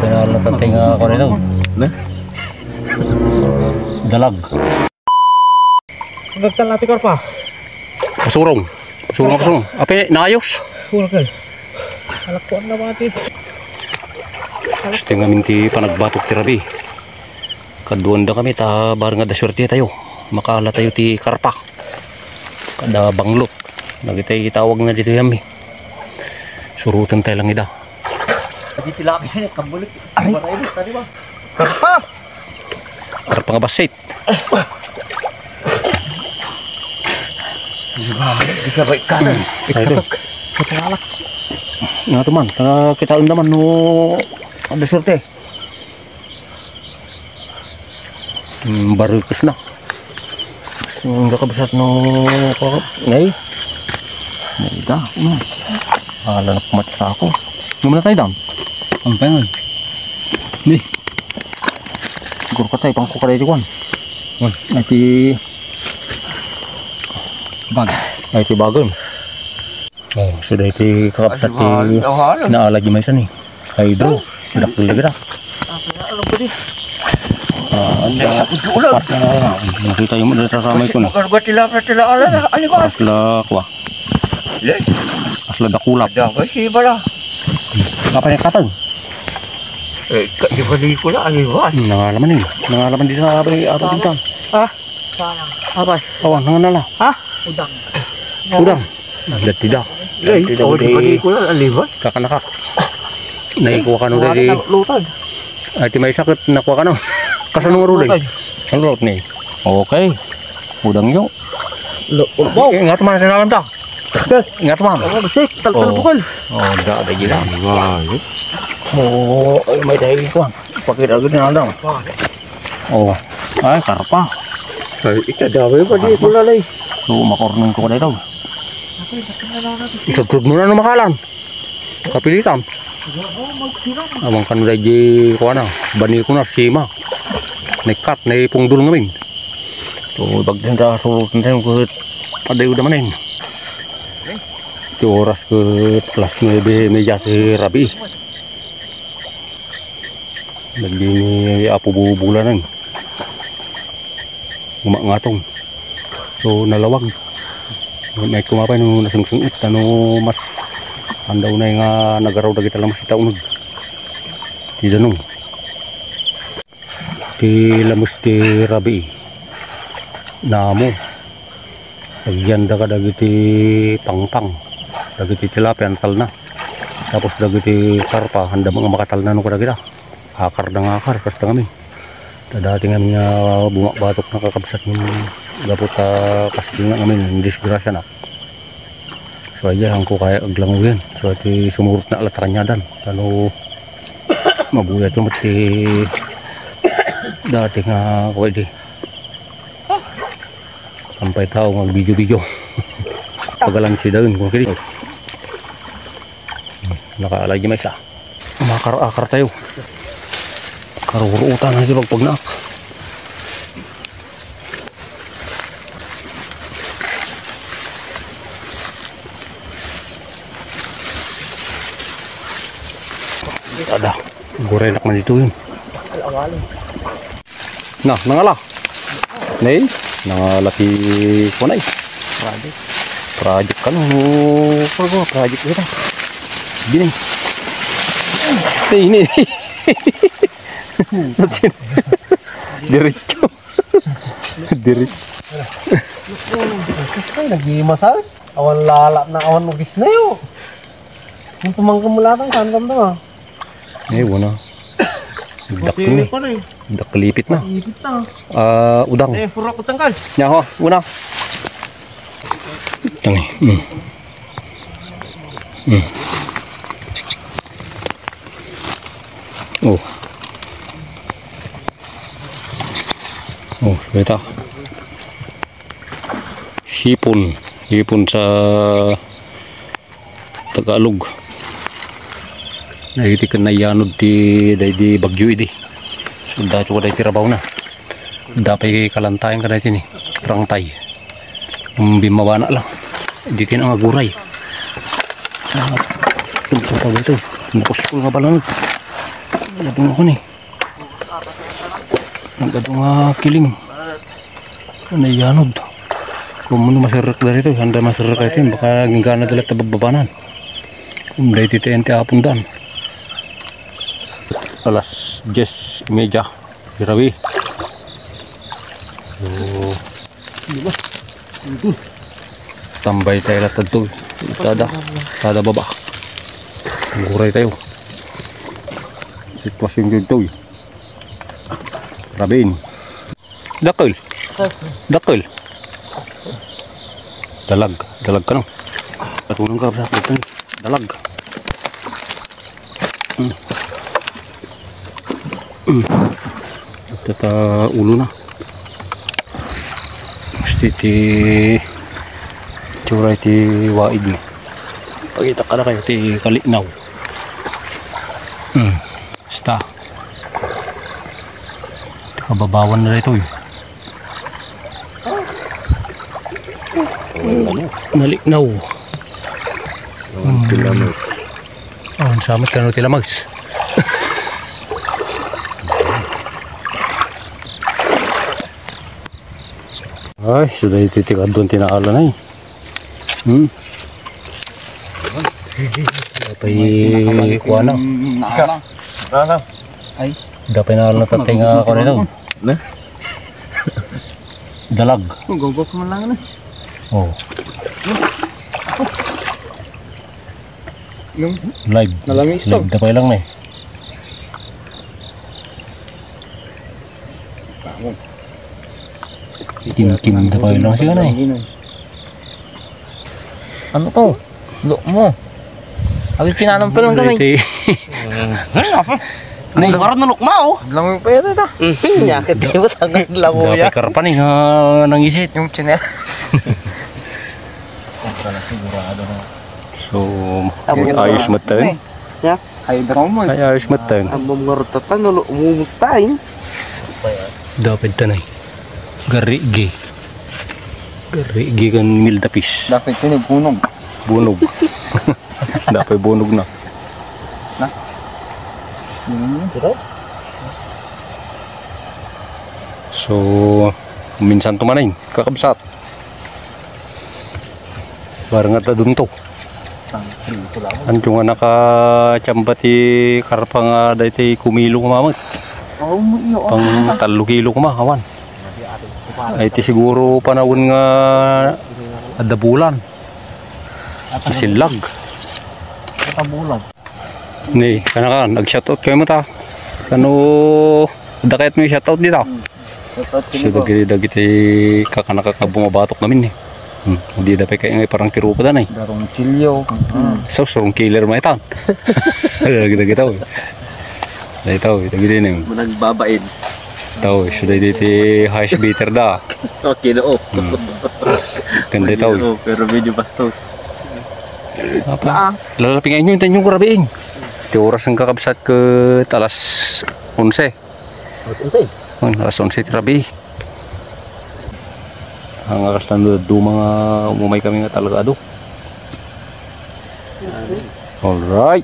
Pinalatatay nga ako nito. Na? Dalag. Nagtalati ka pa. Pasurong. Pasurong. Ape, naayos. Hulgal. Alakpuan na mati. Gusto nga minti panagbatok ti Rabi. Kaduan da kami ta barang nga da swerte tayo. Makala tayo ti karpa. Kada banglot. Lagi tayo itawag na dito yami. Surutan tayo lang ida. Di tilapia niya kambulit. Ay, tadi ba? Karpa. Karpa nga basit. Di ka baik kanan. Ikatok. Katalak. Nga teman, kita undaman no ada swerte. Baru kesna. Enggak kebesar no ngai. Ngai dah. Ala nak mati sa ako. Gimana tayo dam? Ang pengen. Nih. Siguro ka tayo pang kukaray di kwan. Nanti bag. Nanti bagon. Oh, sudah itu kakapsat di lagi may nih. Hydro. Dak lagi dah. Alam ko di. Nakita yung mga ramay ko na. Tila ala. Ano ko? Asla kwa. Asla dakulap. Dapat si bala. Apa yang katang? Di bali ko na aliwan. Nangalaman ini. Nangalaman di sa apa bintang. Ah. Sayang. Apa? Oh, nanganala. Ha? Udang. Udang. Tidak. Tidak di bali ko na aliwan. Kakanakak. Naikuha ka no dari. Lutad. Ay ti may sakit nakuha ka no. Kasanong ruday. Ang lurot ni. Okay. Udang yo. Wow. Ingat man sa nalam ta. Ingat man. Oh, bisik. Talpukol. Oh, ada gila. Oh, may dahil ko. Pakita agad na lang. Oh, ay karpa. Ay, ikadawi pa di ko lalay. So, makornong ko dito. Isagtod mo na no makalan. Kapilitan. Amang kan udah di ko na. Bani ko na sima. Nekat na ipungdul ngamin. So, bagdan sa sultan tayo ko ada udah manin. Itu oras ke kelas 9 meja ke Rabi. Lagi ni apo bulanan. Umak-ngatong. So nalawag. May kumapay no nasungsungit ano mas andaw na nga nagaraw da kita lang masita unog. Di danong. Ti lamus ti Rabi. Namo. Agyan da ka dagiti pangpang. Dagiti tilapia antal na. Tapos dagiti karpa handa mga makatal na no kada kita. Akar ng akar kasta kami. Dadating kami nga bumak-batok na kakabsat ng gapot kasi nga kami disgrasya na. So ayan ko kaya aglanguhin. So iti sumurot na alatakan niya dan. Tano mabuya ito mati dati nga ko edi. Sampay tao mag video-video. Pagalan si daun kung kini. Nakaalagi may isa. Makar-akar tayo. Karurutan na di pagpagnak. Ada gorenak man dito yun. Nah, nangala. Nay, nangala si kunay. Project kan project kita. Gini. Ini. Diretso. Lagi masal. Awan lalap na awan ugis na yun. Yung pumangkamulatang saan kam to ah. Eh, wala. Dak ni. Dak kelipit na. Ipit na. Udang. Furak utang kan. Nyaho, una. Tangi. Oh. Oh, beta. Hipon sa Tagalog. Nahiti kan na yanod di bagyo idi. Sunda ko dai tirabaw na. Dapay kalantayan ka dai ni. Trangtay. Bimawana lang. Di kin ang aguray. Ito pa ito. Nakuskul nga pala. Nagadong ako ni. Nagadong kiling. Ano yanod. Kung muna masarap dari ito, handa masarap kayo ito. Baka gana dalat na bababanan. Kung dahil titente apon dan. Alas 10:30. Grabe. So, tambay tayo latad to. Tada baba. Nguray tayo. Sitwasyon yun to. Grabe. Dakil. Dakil. Dalag ka no. Patunong ka sa akin. Dalag. Tata ulo na. Mesti ti tsura ti waig no. Pagita ka na kayo ti kalinaw. Basta. Kababawan na ito eh. Naliknaw. Tilamas. Ang samot ka no tilamas. Ay, sudah ititikad doon tinaala na eh. Dapat kuha na. Ay. Dapat naala na tatinga ako nito. Dalag. Gugok mo lang na. Oh. Live. Nalamig ito. Live dapat lang na eh. Kim dapat lang siya na eh. Ano to? Look mo. Ako pinanampal lang kami. Nung karoon na lukma oh. Lang pa yun ito. Yakit di ba tangang lamo yan? Dapat karpan eh. Nangisit. Yung chinel. So, ayos matang. Ay, daraw mo. Ay, ayos matang. Ang mamarutatan, umumutain. Dapat tanay. Garigi. Garigi kan mildapis. Dapat yun yung bunog. Bunog. Dapat bunog na. So, minsan tumanayin. Kakabsat. Barang at adun to. Anto nga nakachamba ti karpa nga dahi ti kumilo kumamag. Pang 3 kilo kumakawan. Ay ti siguro panahon nga adabulan. Silag. Tabulan. Ni, kanakan, nag-shoutout kayo mo ta. Kano, dakit mo yung shoutout dito. So, dagiti kakanaka bumabatok namin eh. Hindi dapat kayo ngay parang tirupo dan eh. Darong kilyo. So, surong killer mo itan. Dagiti tao eh. Dagiti tao eh, dagiti na yun. Nagbabain. Tao eh, so dagiti highest beater da. Okay na oh. Ganda tao eh. Pero medyo bastos. Lalapin nyo yung karabiin. Iti oras ng kakabsat ke alas 11. Alas 11 tirabi. Ang akas lang do mga umumay kami nga talaga do. Alright.